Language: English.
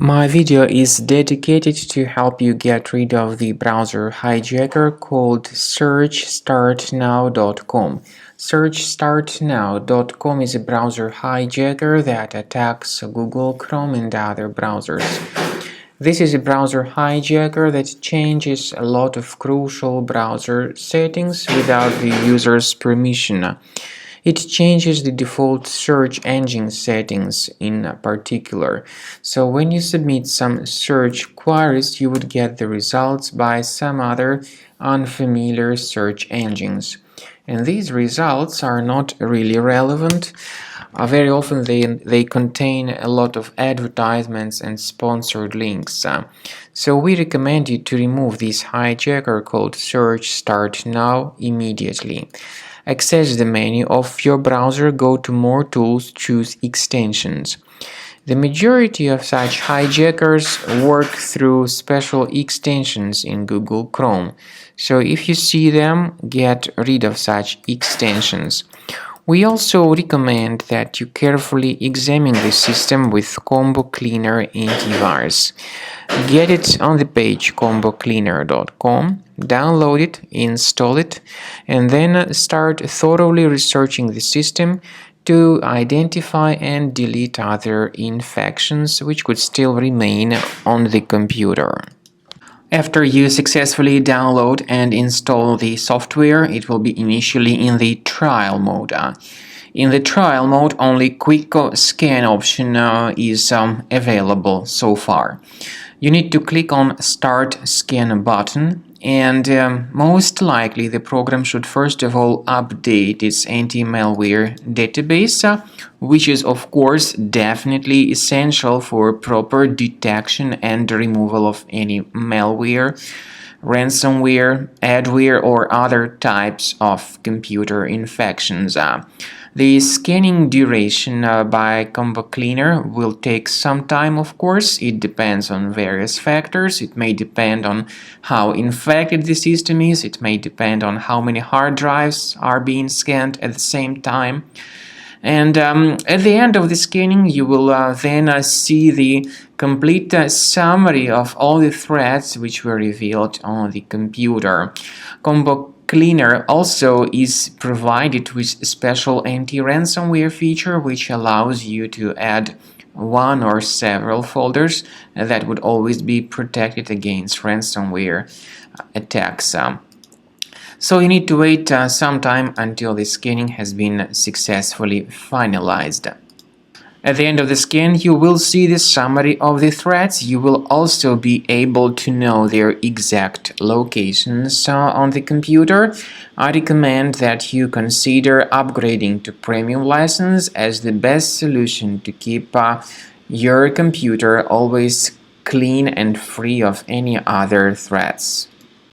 My video is dedicated to help you get rid of the browser hijacker called searchstartnow.com. Searchstartnow.com is a browser hijacker that attacks Google Chrome and other browsers. This is a browser hijacker that changes a lot of crucial browser settings without the user's permission. It changes the default search engine settings in particular. So when you submit some search queries, you would get the results by some other unfamiliar search engines. And these results are not really relevant. Very often they contain a lot of advertisements and sponsored links. So we recommend you to remove this hijacker called Search Start Now immediately. Access the menu of your browser, go to More Tools, choose Extensions. The majority of such hijackers work through special extensions in Google Chrome. So if you see them, get rid of such extensions. We also recommend that you carefully examine the system with Combo Cleaner antivirus. Get it on the page combocleaner.com, download it, install it, and then start thoroughly researching the system to identify and delete other infections which could still remain on the computer. After you successfully download and install the software, it will be initially in the trial mode. In the trial mode, only quick scan option is available so far. You need to click on Start Scan button, and most likely the program should first of all update its anti-malware database, which is of course definitely essential for proper detection and removal of any malware, ransomware, adware, or other types of computer infections. The scanning duration by Combo Cleaner will take some time, of course. It depends on various factors. It may depend on how infected the system is. It may depend on how many hard drives are being scanned at the same time. And at the end of the scanning, you will then see the complete summary of all the threats which were revealed on the computer. Combo Cleaner also is provided with a special anti-ransomware feature which allows you to add one or several folders that would always be protected against ransomware attacks. So you need to wait some time until the scanning has been successfully finalized. At the end of the scan, you will see the summary of the threats. You will also be able to know their exact locations on the computer. I recommend that you consider upgrading to premium license as the best solution to keep your computer always clean and free of any other threats.